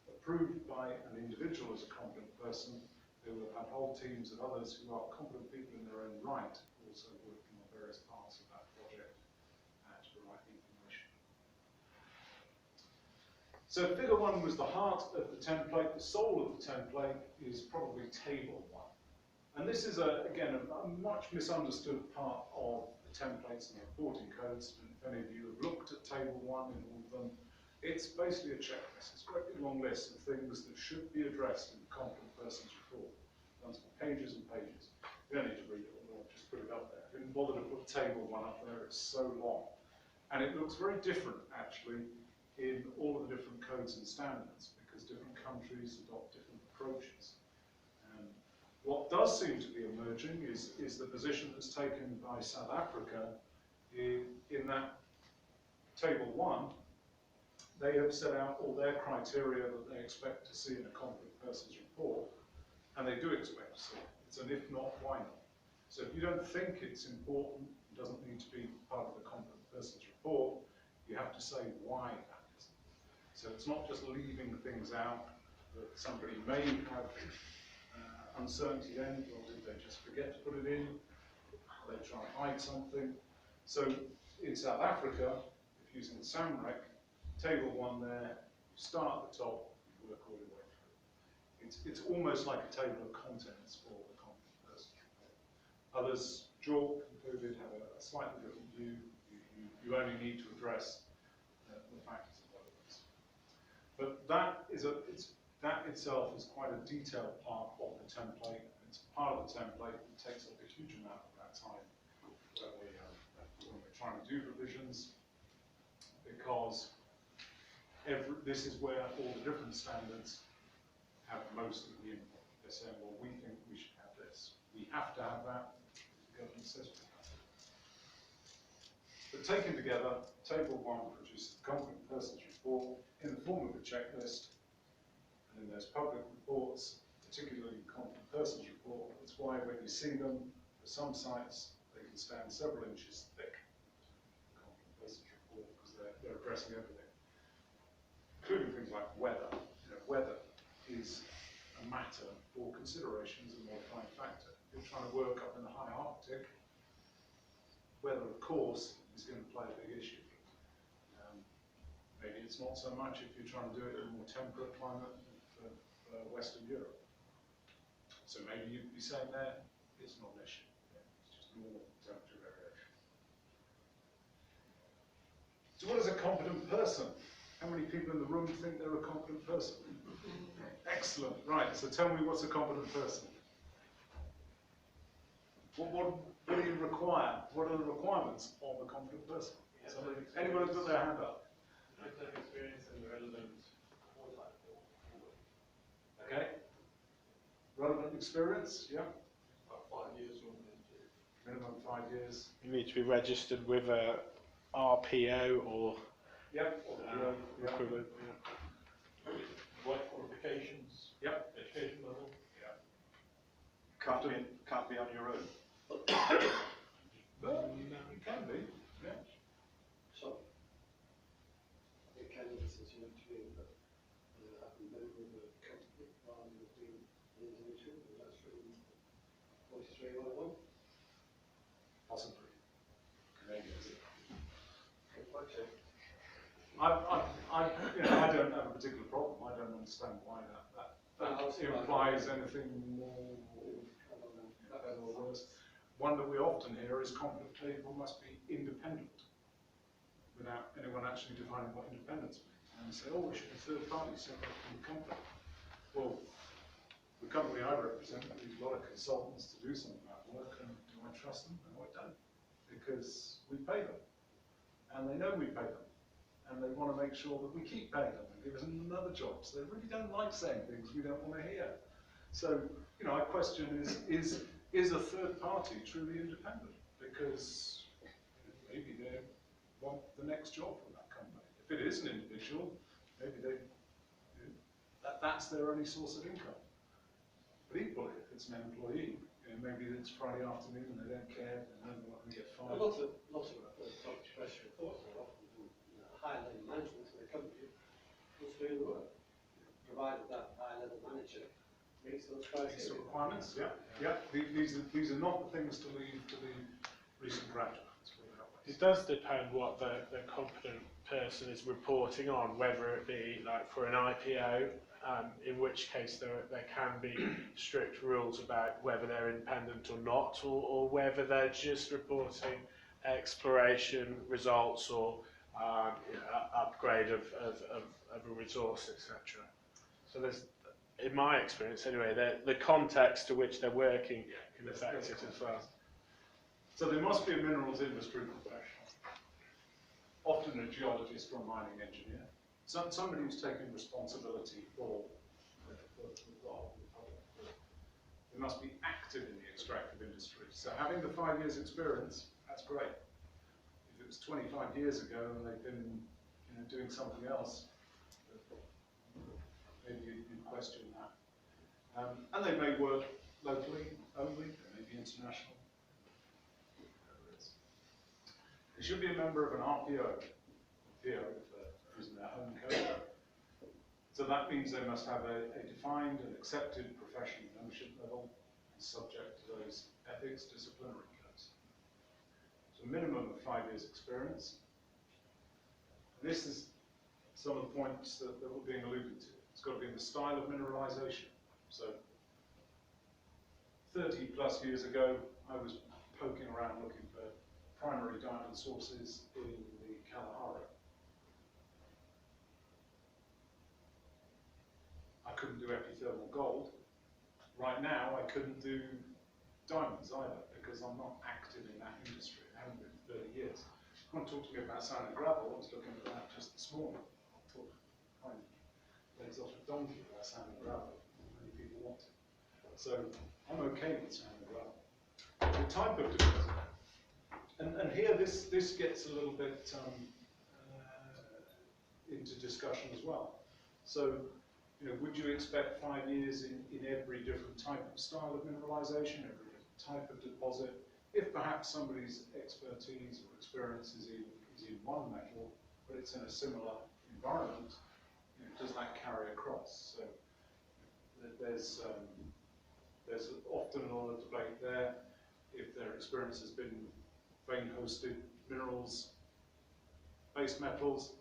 approved by an individual as a competent person, they will have whole teams of others who are competent people in their own right, also working on various parts of that project to provide the information. So figure 1 was the heart of the template. The soul of the template is probably table 1. And this is, again, a much misunderstood part of the templates and the reporting codes. And if any of you have looked at table 1 in all of them, it's basically a checklist. It's a great big long list of things that should be addressed in the competent person's report. It runs for pages and pages. You don't need to read it all, I'll just put it up there. I didn't bother to put table 1 up there, it's so long. And it looks very different, actually, in all of the different codes and standards, because different countries adopt different approaches. What does seem to be emerging is the position that's taken by South Africa in that table 1. They have set out all their criteria that they expect to see in a competent person's report, and they do expect to see it. It's an if not, why not? So if you don't think it's important, it doesn't need to be part of the competent person's report, you have to say why that isn't. So it's not just leaving things out that somebody may have uncertainty then, or did they just forget to put it in? Are they trying to hide something? So in South Africa, if using the SAMREC, table 1 there, you start at the top, you work all the way through. It's almost like a table of contents for the competent person. Others, JORC included, have a slightly different view. You only need to address the factors of relevance. But that itself is quite a detailed part of the template. It's part of the template that takes up a huge amount of our time when we're trying to do revisions, because this is where all the different standards have most of the input. They're saying, well, we think we should have this. We have to have that. The government says we have to. But taken together, table 1 produces the competent person's report in the form of a checklist. And those public reports, particularly the competent person's report, that's why when you see them, for some sites, they can stand several inches thick. The competent person's report, because they're addressing everything, including things like weather. Weather is a matter for consideration as a modifying factor. If you're trying to work up in the high Arctic, weather, of course, is going to play a big issue. Maybe it's not so much if you're trying to do it in a more temperate climate for Western Europe. So maybe you'd be saying there, it's not an issue. It's just normal temperature variation. So what is a competent person? How many people in the room think they're a competent person? Excellent. Right, so tell me, what's a competent person? What do you require? What are the requirements of a competent person? Somebody, anyone who's got their hand up? Experience and relevant qualified. Okay. Relevant experience, yeah. About 5 years normally. Minimum 5 years. You need to be registered with a RPO or Yep. equivalent. Right qualifications. Yep. Education level. Can't be on your own. Well, you can be, yeah. So, I think candidates is you to be have a member of a company rather than being an individual, and that's really 4311. Possibly. Canadians. Okay. I don't have a particular problem. I don't understand why that implies anything more better or worse. One that we often hear is competent people must be independent, without anyone actually defining what independence means. And they say, oh, we should be third party separate from the company. Well, the company I represent uses a lot of consultants to do some of that work, and do I trust them? No, I don't, because we pay them, and they know we pay them, and they want to make sure that we keep paying them and give us another job. So they really don't like saying things we don't want to hear. So, I question is a third party truly independent? Because maybe they want the next job from that company. If it is an individual, maybe that's their only source of income. But equally, if it's an employee, maybe it's Friday afternoon and they don't care, and they're not going to get A fired. lot of top expression reports are often high level management of the company who's doing the work, provided that high level manager meets those These criteria. requirements, yeah. These are not the things to leave to the recent graduates. It does depend what the competent person is reporting on, whether it be like for an IPO, in which case there can be strict rules about whether they're independent or not, or whether they're just reporting exploration results or upgrade of a resource, etc. So there's, in my experience anyway, the context to which they're working can affect it as well. So there must be a minerals industry professional, often a geologist or a mining engineer, somebody who's taking responsibility for the whole public. They must be active in the extractive industry. So having the 5 years experience, that's great. If it was 25 years ago and they've been doing something else, maybe you'd question that. And they may work locally only, they may be international. They should be a member of an RPO, if they're using their home code. So that means they must have a defined and accepted professional membership level and subject to those ethics disciplinary codes. So a minimum of 5 years experience. And this is some of the points that were being alluded to. It's got to be in the style of mineralization. So 30 plus years ago, I was poking around looking for primary diamond sources in the Kalahari. I couldn't do epithermal gold. Right now, I couldn't do diamonds either, because I'm not active in that industry. I haven't been for 30 years. You want to talk to me about sand and gravel? I was looking at that just this morning. I'll talk legs off a donkey about sand and gravel. Many people want it. So I'm okay with sand and gravel. The type of deposit. And here this gets a little bit into discussion as well. So, would you expect 5 years in every different type of style of mineralization, every different type of deposit? If perhaps somebody's expertise or experience is in one metal, but it's in a similar environment, does that carry across? So there's often a lot of debate there. If their experience has been vein-hosted minerals, base metals,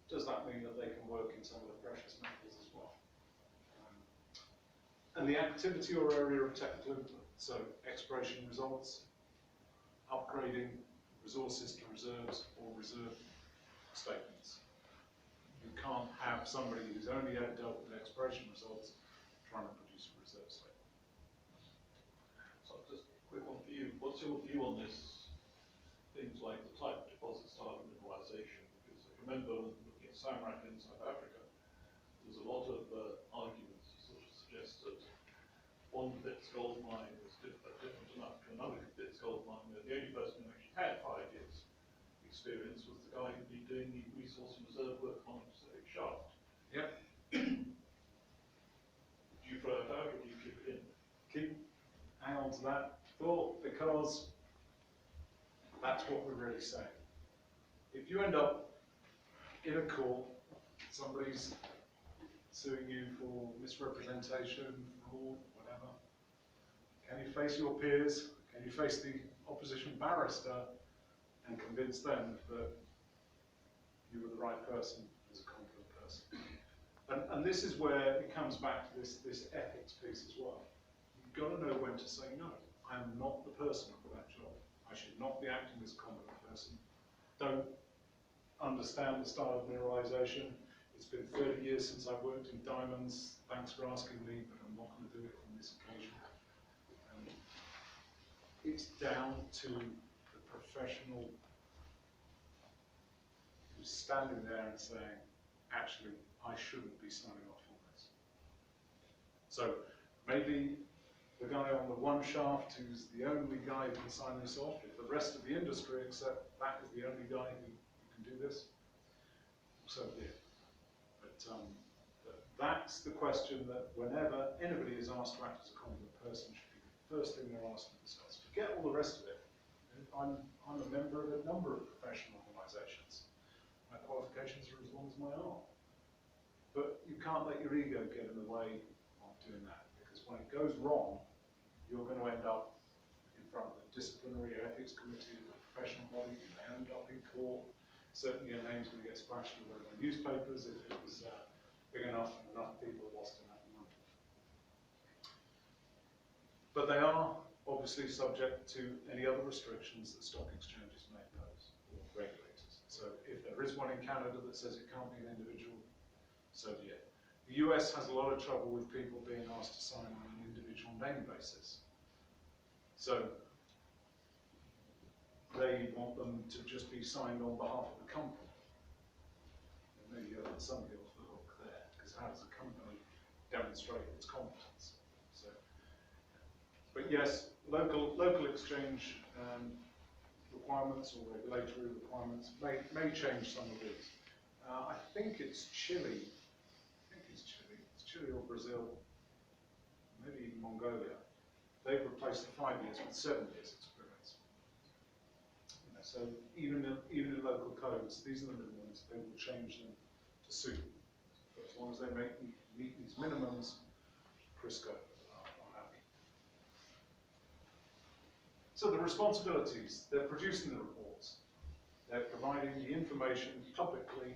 does that mean that they can work in some of the precious metals as well? And the activity or area of technical input, so exploration results, upgrading resources to reserves or reserve statements. You can't have somebody who's only dealt with exploration results trying to produce a reserve statement. So just a quick one for you. What's your view on this? Things like the type of deposit style of mineralisation? Because I remember looking at Samrak in South Africa, there's a lot of arguments to sort of suggest that one bit's gold mine was different enough to another bit's gold mine, where the only person who actually had 5 years experience was the guy who'd been doing the resource and reserve work on a specific shaft. Yep. Do you throw it out or do you keep it in? Hang on to that thought, because that's what we're really saying. If you end up in a court, somebody's suing you for misrepresentation, fraud, whatever, can you face your peers? Can you face the opposition barrister and convince them that you were the right person as a competent person? And this is where it comes back to this ethics piece as well. You've got to know when to say no. I am not the person for that job. I should not be acting as a competent person. Don't understand the style of mineralisation. It's been 30 years since I worked in diamonds. Thanks for asking me, but I'm not going to do it on this occasion. It's down to the professional who's standing there and saying, actually, I shouldn't be signing off on this. So maybe the guy on the one shaft who's the only guy who can sign this off, if the rest of the industry accept that is the only guy who can do this, so be it. But that's the question that whenever anybody is asked to act as a competent person, should be the first thing they're asking themselves. Forget all the rest of it. I'm a member of a number of professional organisations. My qualifications are as long as my arm. But you can't let your ego get in the way of doing that, because when it goes wrong, you're going to end up in front of the disciplinary ethics committee of the professional body. You may end up in court. Certainly your name's going to get splashed all over the newspapers if it was big enough and enough people lost enough money. But they are obviously subject to any other restrictions that stock exchanges may impose, or regulators. So if there is one in Canada that says it can't be an individual, so be it. The US has a lot of trouble with people being asked to sign on an individual name basis. So they want them to just be signed on behalf of the company. And maybe you let somebody off the hook there, because how does a company demonstrate its competence? So, but yes, local exchange requirements or regulatory requirements may change some of these. I think it's Chile. It's Chile or Brazil, maybe even Mongolia. They've replaced the 5 years with 7 years experience. So even in local codes, these are the minimums. They will change them to suit. But as long as they meet these minimums, CRIRSCO are happy. So the responsibilities, they're producing the reports. They're providing the information publicly,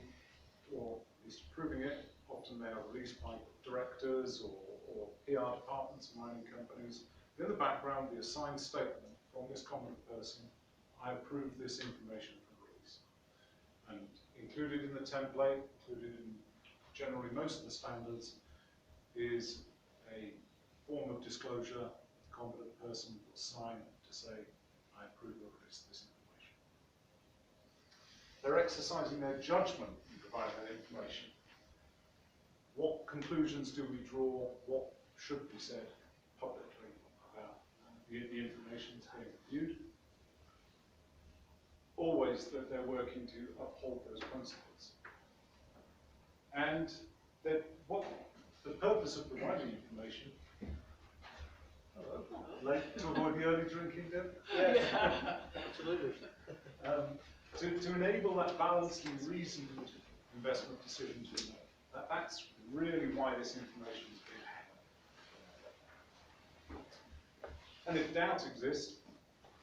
or at least approving it. Often they are released by directors or PR departments of mining companies. In the background, the assigned statement from this competent person, I approve this information for release. And included in the template, included in generally most of the standards, is a form of disclosure that the competent person will sign to say, I approve the release of this information. They're exercising their judgment in providing that information. What conclusions do we draw? What should be said publicly about the information that's being reviewed? Always that they're working to uphold those principles. And that what the purpose of providing information, late to avoid the early drinking, then? Yeah, absolutely. To enable that balanced and reasoned investment decision to be made. That's really why this information is being And if doubt exists,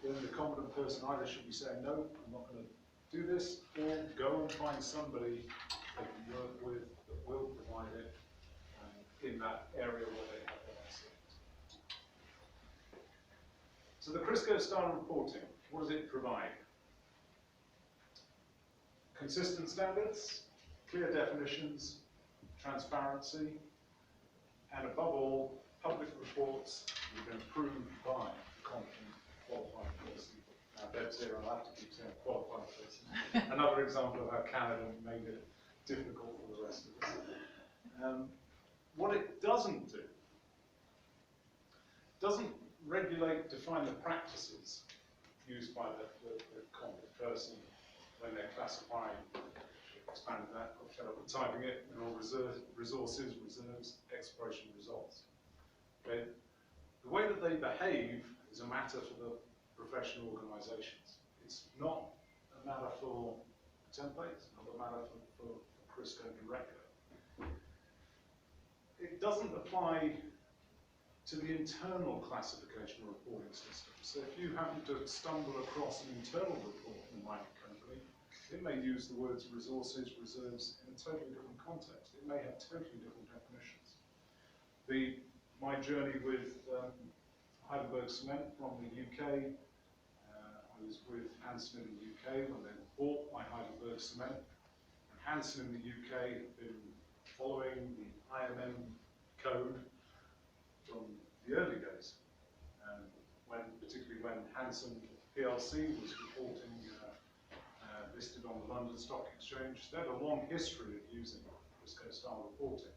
then the competent person either should be saying, no, I'm not going to do this, or go and find somebody they can work with that will provide it in that area where they have their expertise. So the CRIRSCO style reporting, what does it provide? Consistent standards, clear definitions, transparency, and above all, public reports that have been approved by a competent, qualified person. Now, Deb's here, I'll have to keep saying qualified person. Another example of how Canada made it difficult for the rest of us. What it doesn't do, doesn't regulate, define the practices used by the competent person when they're classifying, expand that, I'll shut up with typing it, mineral resources, reserves, exploration results. Okay? The way that they behave is a matter for the professional organisations. It's not a matter for templates, not a matter for CRIRSCO directly. It doesn't apply to the internal classification reporting system. So if you happen to stumble across an internal report in a mining company, it may use the words resources, reserves in a totally different context. It may have totally different definitions. My journey with Heidelberg Cement from the UK, I was with Hanson in the UK when they bought my Heidelberg Cement. And Hanson in the UK had been following the IMM code from the early days. Particularly when Hanson PLC was reporting listed on the London Stock Exchange, they had a long history of using CRIRSCO style reporting.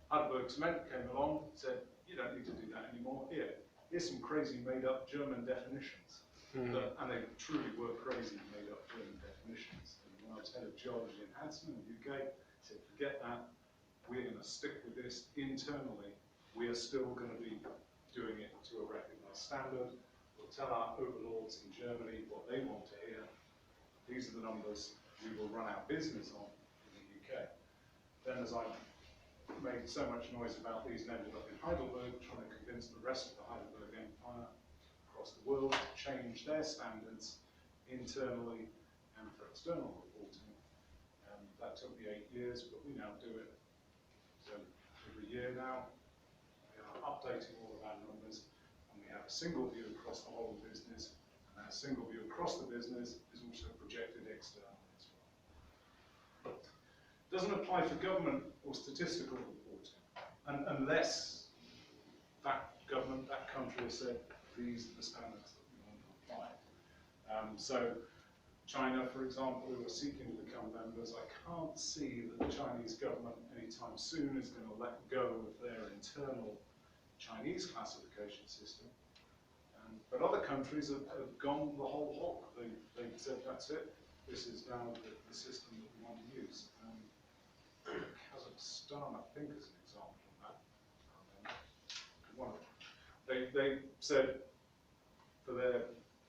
Heidelberg Cement came along and said, you don't need to do that anymore. Here's some crazy made up German definitions. And they truly were crazy made up German definitions. And when I was head of geology in Hanson in the UK, I said, forget that. We're going to stick with this internally. We are still going to be doing it to a recognised standard. We'll tell our overlords in Germany what they want to hear. These are the numbers we will run our business on in the UK. Then as I made so much noise about these and ended up in Heidelberg, trying to convince the rest of the Heidelberg Empire across the world to change their standards internally and for external reporting. That took me 8 years, but we now do it. So every year now, we are updating all of our numbers, and we have a single view across the whole business, and that single view across the business is also projected externally as well. It doesn't apply for government or statistical reporting, unless that government, that country has said, these are the standards that we want to apply. So China, for example, who are seeking to become members, I can't see that the Chinese government anytime soon is going to let go of their internal Chinese classification system. But other countries have gone the whole hog. They've said, that's it. This is now the system that we want to use. Kazakhstan, I think, is an example of that. They said for their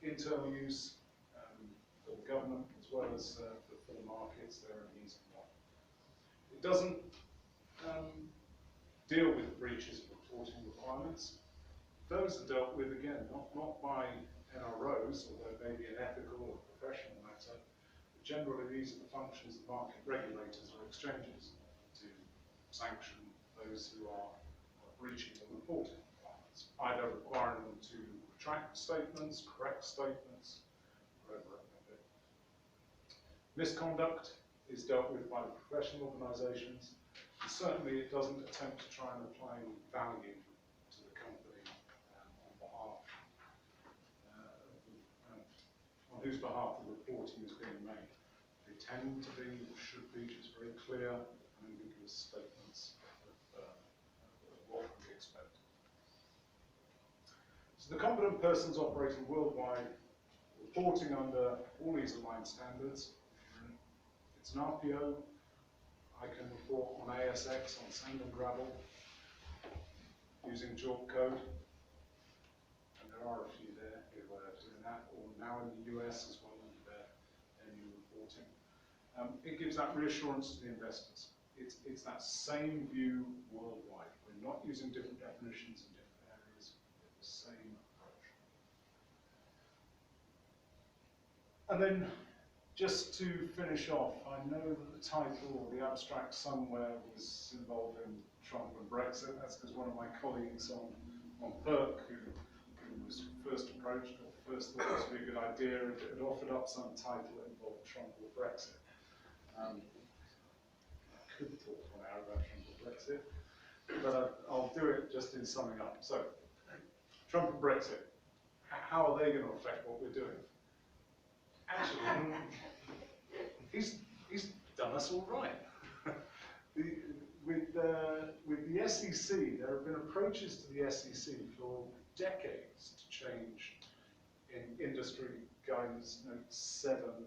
internal use, for the government as well as for the markets, they're an easy one. It doesn't deal with breaches of reporting requirements. Those are dealt with, again, not by NROs, although it may be an ethical or professional matter, but generally these are the functions of market regulators or exchanges to sanction those who are breaching the reporting requirements, either requiring them to retract statements, correct statements, whatever it may be. Misconduct is dealt with by the professional organisations, and certainly it doesn't attempt to try and apply any value to the company on behalf, on whose behalf the reporting is being made. They tend to be, or should be, just very clear and ambiguous statements of what we expect. So the competent persons operating worldwide, reporting under all these aligned standards. It's an RPO. I can report on ASX, on sand and gravel, using JORC code. And there are a few there who are doing that, or now in the US as well under their new reporting. It gives that reassurance to the investors. It's that same view worldwide. We're not using different definitions in different areas. It's the same approach. And then, just to finish off, I know that the title or the abstract somewhere was involving Trump and Brexit. That's because one of my colleagues on PERC, who was first approached or first thought this would be a good idea, had offered up some title that involved Trump or Brexit. I could talk for an hour about Trump or Brexit, but I'll do it just in summing up. So, Trump and Brexit, how are they going to affect what we're doing? Actually, he's done us all right. With the SEC, there have been approaches to the SEC for decades to change in industry guidance note 7,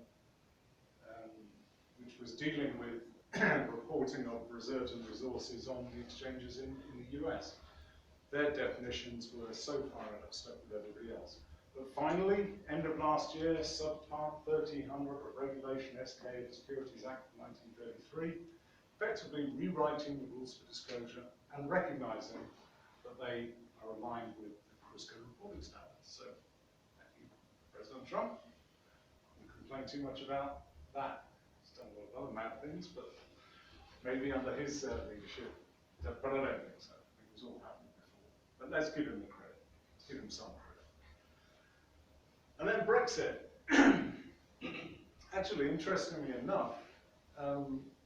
which was dealing with reporting of reserves and resources on the exchanges in the US. Their definitions were so far out of step with everybody else. But finally, end of last year, Subpart 1300 of Regulation SK of the Securities Act of 1933, effectively rewriting the rules for disclosure and recognizing that they are aligned with the CRIRSCO reporting standards. So, thank you, President Trump. I won't complain too much about that. He's done a lot of other mad things, but maybe under his leadership, but I don't think so. I think it was all happening before. But let's give him the credit. Let's give him some credit. And then Brexit. Actually, interestingly enough,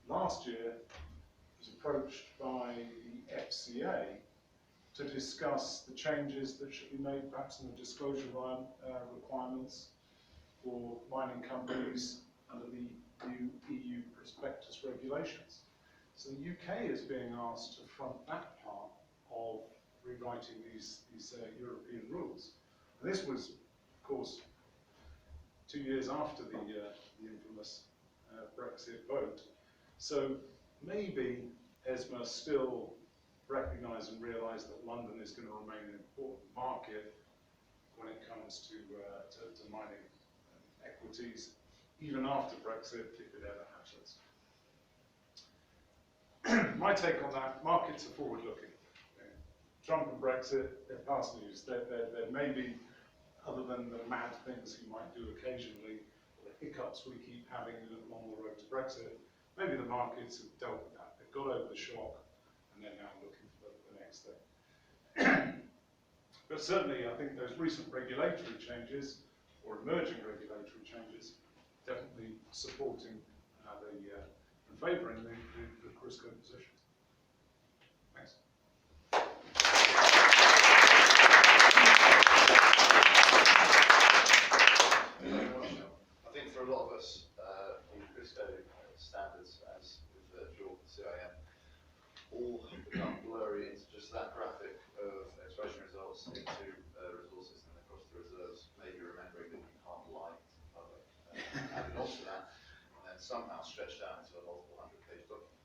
last year I was approached by the FCA to discuss the changes that should be made perhaps in the disclosure requirements for mining companies under the new EU prospectus regulations. So the UK is being asked to front that part of rewriting these European rules. And this was, of course, 2 years after the infamous Brexit vote. So maybe ESMA still recognise and realise that London is going to remain an important market when it comes to mining equities, even after Brexit, if it ever happens. My take on that, markets are forward-looking. Trump and Brexit, they're past news. There may be, other than the mad things he might do occasionally, or the hiccups we keep having along the road to Brexit, maybe the markets have dealt with that. They've got over the shock, and they're now looking for the next thing. But certainly, I think those recent regulatory changes, or emerging regulatory changes, definitely supporting and favouring the CRIRSCO position. Thanks. Thank you very much, Neil. I think for a lot of us, the CRIRSCO standards, as with JORC and CIM, all become blurry into just that graphic of exploration results into resources and across the reserves, maybe remembering that you can't lie to the public. Added on to that, and then somehow stretched out into a multiple 100-page document.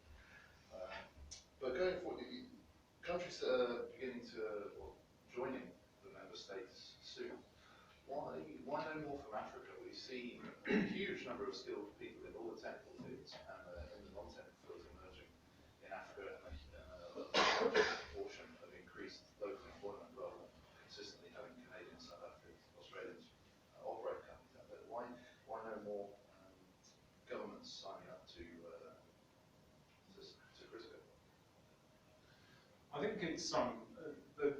But going forward, the countries that are beginning to, or joining the member states soon, why no more from Africa? We see a huge number of skilled people in all the technical fields and in the non-technical fields emerging in Africa, and a proportion of increased local employment rather than consistently having Canadians, South Africans, Australians operate companies out there. Why no more governments signing up to CRIRSCO? I think it's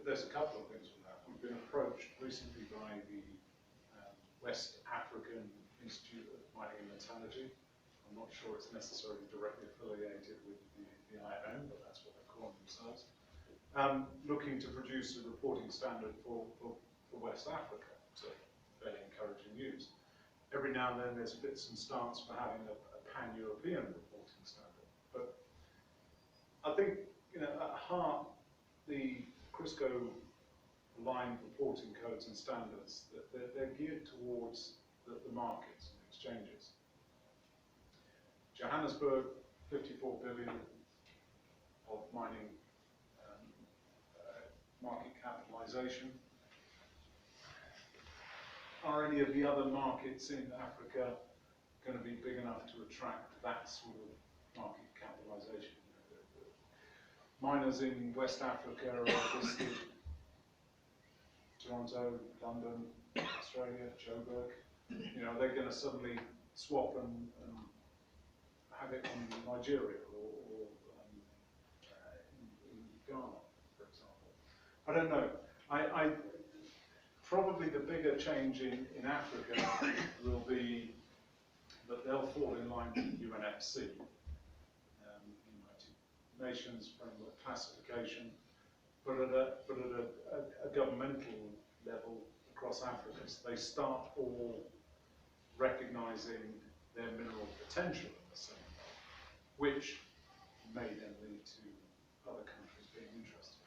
there's a couple of things from that. We've been approached recently by the West African Institute of Mining and Metallurgy. I'm not sure it's necessarily directly affiliated with the IMM, but that's what they're calling themselves. Looking to produce a reporting standard for West Africa. So fairly encouraging news. Every now and then there's fits and starts for having a pan-European reporting standard. But I think, at heart, the CRIRSCO aligned reporting codes and standards, that they're geared towards the markets and exchanges. Johannesburg, 54 billion of mining market capitalization. Are any of the other markets in Africa going to be big enough to attract that sort of market capitalization? Miners in West Africa are listed Toronto, London, Australia, Joburg. You know, they're going to suddenly swap and have it on Nigeria or in Ghana, for example. I don't know. I probably the bigger change in Africa will be that they'll fall in line with UNFC, United Nations Framework Classification, but at a governmental level across Africa. So they start all recognising their mineral potential in the same way, which may then lead to other countries being interested.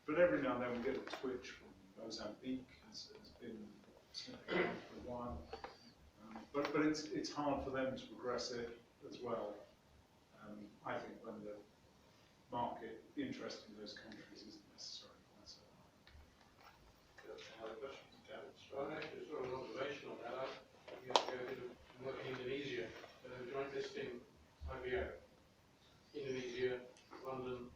But every now and then we get a twitch from Mozambique, has been sniffing around for a while. But it's hard for them to progress it as well. I think when the market interest in those countries isn't necessarily quite so high. Any other questions? Well, actually, sort of an observation on that. You have to go to work in Indonesia, joint listing IPO. Indonesia, London,